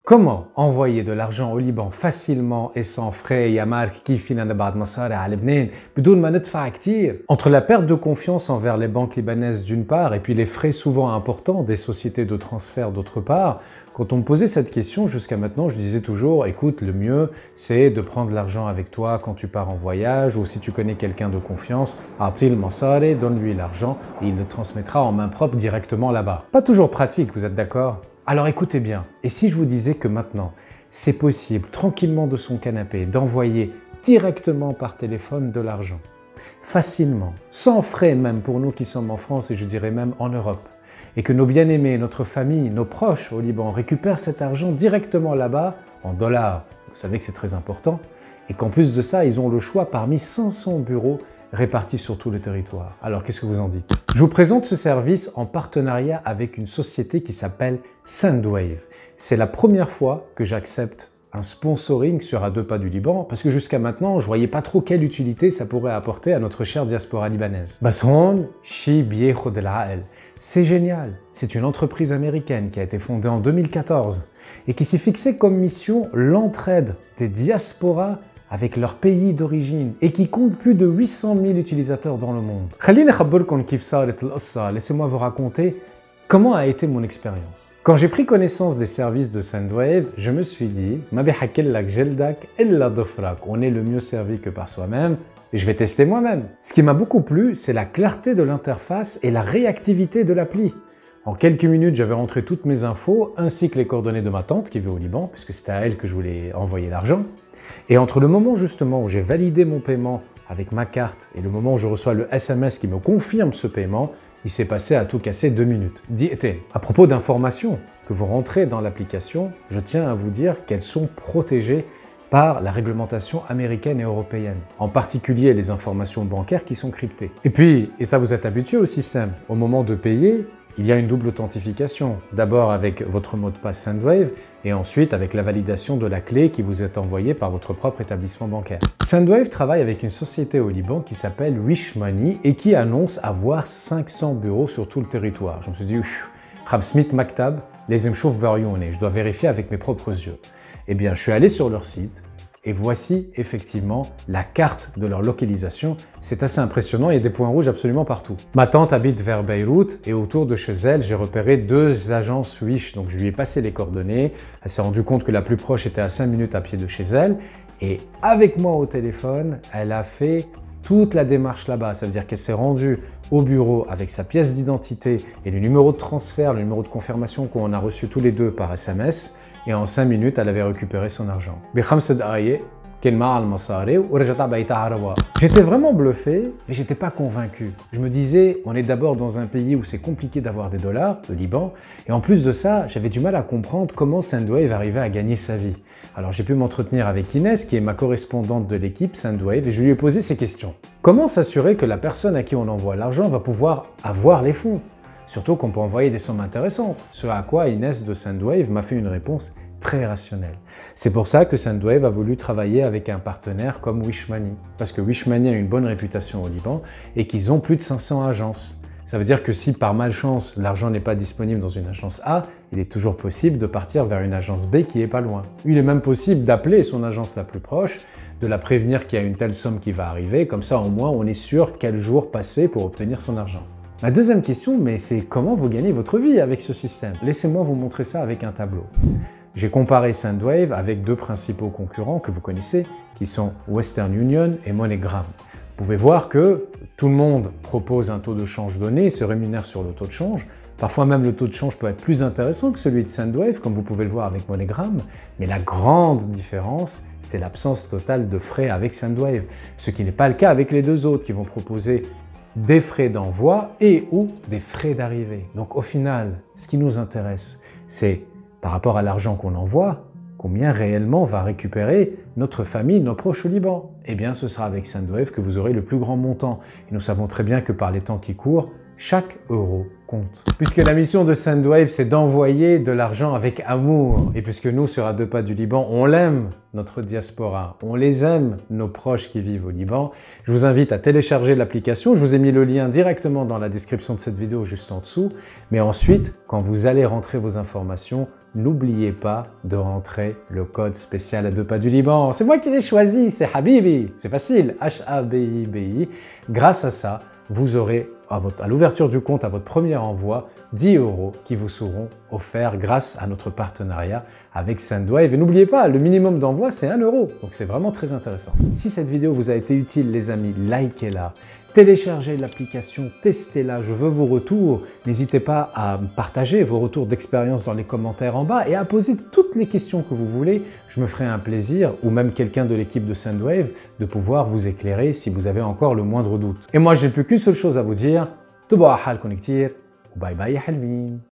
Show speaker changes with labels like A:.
A: Comment envoyer de l'argent au Liban facilement et sans frais يا مارك كيف فينا نبعت مصاري على لبنان بدون ما ندفع كتير? Entre la perte de confiance envers les banques libanaises d'une part et puis les frais souvent importants des sociétés de transfert d'autre part, quand on me posait cette question jusqu'à maintenant, je disais toujours écoute, le mieux c'est de prendre l'argent avec toi quand tu pars en voyage ou si tu connais quelqu'un de confiance, Atil Massare, donne-lui l'argent et il le transmettra en main propre directement là-bas. Pas toujours pratique, vous êtes d'accord? Alors écoutez bien, et si je vous disais que maintenant, c'est possible, tranquillement de son canapé, d'envoyer directement par téléphone de l'argent, facilement, sans frais même pour nous qui sommes en France et je dirais même en Europe, et que nos bien-aimés, notre famille, nos proches au Liban récupèrent cet argent directement là-bas, en dollars, vous savez que c'est très important, et qu'en plus de ça, ils ont le choix parmi 500 bureaux répartis sur tout le territoire. Alors qu'est-ce que vous en dites? Je vous présente ce service en partenariat avec une société qui s'appelle Sendwave. C'est la première fois que j'accepte un sponsoring sur À deux pas du Liban parce que jusqu'à maintenant, je voyais pas trop quelle utilité ça pourrait apporter à notre chère diaspora libanaise. Basron Shi Biechod El Ael. C'est génial. C'est une entreprise américaine qui a été fondée en 2014 et qui s'est fixée comme mission l'entraide des diasporas avec leur pays d'origine et qui compte plus de 800 000 utilisateurs dans le monde. Laissez-moi vous raconter comment a été mon expérience. Quand j'ai pris connaissance des services de Sendwave, je me suis dit on est le mieux servi que par soi-même et je vais tester moi-même. Ce qui m'a beaucoup plu, c'est la clarté de l'interface et la réactivité de l'appli. En quelques minutes, j'avais rentré toutes mes infos ainsi que les coordonnées de ma tante qui vit au Liban, puisque c'était à elle que je voulais envoyer l'argent. Et entre le moment justement où j'ai validé mon paiement avec ma carte et le moment où je reçois le SMS qui me confirme ce paiement, il s'est passé à tout casser 2 minutes. À propos d'informations que vous rentrez dans l'application, je tiens à vous dire qu'elles sont protégées par la réglementation américaine et européenne, en particulier les informations bancaires qui sont cryptées. Et puis, et ça vous êtes habitué au système, au moment de payer, il y a une double authentification, d'abord avec votre mot de passe Sendwave et ensuite avec la validation de la clé qui vous est envoyée par votre propre établissement bancaire. Sendwave travaille avec une société au Liban qui s'appelle Wish Money et qui annonce avoir 500 bureaux sur tout le territoire. Je me suis dit, Smith Maktab, les je dois vérifier avec mes propres yeux. Eh bien, je suis allé sur leur site. Et voici effectivement la carte de leur localisation. C'est assez impressionnant, il y a des points rouges absolument partout. Ma tante habite vers Beyrouth et autour de chez elle, j'ai repéré 2 agences Wish. Donc je lui ai passé les coordonnées. Elle s'est rendue compte que la plus proche était à 5 minutes à pied de chez elle. Et avec moi au téléphone, elle a fait toute la démarche là-bas. Ça veut dire qu'elle s'est rendue au bureau avec sa pièce d'identité et le numéro de transfert, le numéro de confirmation qu'on a reçu tous les deux par SMS. Et en 5 minutes, elle avait récupéré son argent. J'étais vraiment bluffé, mais j'étais pas convaincu. Je me disais, on est d'abord dans un pays où c'est compliqué d'avoir des dollars, le Liban, et en plus de ça, j'avais du mal à comprendre comment Sendwave arrivait à gagner sa vie. Alors j'ai pu m'entretenir avec Inès, qui est ma correspondante de l'équipe Sendwave, et je lui ai posé ces questions. Comment s'assurer que la personne à qui on envoie l'argent va pouvoir avoir les fonds ? Surtout qu'on peut envoyer des sommes intéressantes. Ce à quoi Inès de Sendwave m'a fait une réponse très rationnelle. C'est pour ça que Sendwave a voulu travailler avec un partenaire comme Wish Money. Parce que Wish Money a une bonne réputation au Liban et qu'ils ont plus de 500 agences. Ça veut dire que si par malchance l'argent n'est pas disponible dans une agence A, il est toujours possible de partir vers une agence B qui est pas loin. Il est même possible d'appeler son agence la plus proche, de la prévenir qu'il y a une telle somme qui va arriver, comme ça au moins on est sûr quel jour passer pour obtenir son argent. Ma deuxième question, mais c'est comment vous gagnez votre vie avec ce système? Laissez-moi vous montrer ça avec un tableau. J'ai comparé Sendwave avec 2 principaux concurrents que vous connaissez, qui sont Western Union et MoneyGram. Vous pouvez voir que tout le monde propose un taux de change donné et se rémunère sur le taux de change. Parfois même le taux de change peut être plus intéressant que celui de Sendwave, comme vous pouvez le voir avec MoneyGram. Mais la grande différence, c'est l'absence totale de frais avec Sendwave. Ce qui n'est pas le cas avec les 2 autres qui vont proposer des frais d'envoi et ou des frais d'arrivée. Donc au final, ce qui nous intéresse, c'est par rapport à l'argent qu'on envoie, combien réellement va récupérer notre famille, nos proches au Liban. Eh bien, ce sera avec Sendwave que vous aurez le plus grand montant. Et nous savons très bien que par les temps qui courent, chaque euro compte. Puisque la mission de Sendwave, c'est d'envoyer de l'argent avec amour. Et puisque nous, sur À deux pas du Liban, on l'aime, notre diaspora, on les aime, nos proches qui vivent au Liban, je vous invite à télécharger l'application. Je vous ai mis le lien directement dans la description de cette vidéo, juste en dessous. Mais ensuite, quand vous allez rentrer vos informations, n'oubliez pas de rentrer le code spécial à 2 pas du Liban. C'est moi qui l'ai choisi, c'est Habibi. C'est facile, H-A-B-I-B-I. Grâce à ça, vous aurez à l'ouverture du compte, à votre premier envoi, 10 € qui vous seront offerts grâce à notre partenariat avec Sendwave. Et n'oubliez pas, le minimum d'envoi, c'est 1 €. Donc c'est vraiment très intéressant. Si cette vidéo vous a été utile, les amis, likez-la. Téléchargez l'application, testez-la, je veux vos retours. N'hésitez pas à partager vos retours d'expérience dans les commentaires en bas et à poser toutes les questions que vous voulez. Je me ferai un plaisir, ou même quelqu'un de l'équipe de Sendwave, de pouvoir vous éclairer si vous avez encore le moindre doute. Et moi, j'ai plus qu'une seule chose à vous dire. Tuba halkoun ktir, ou bye bye halmin.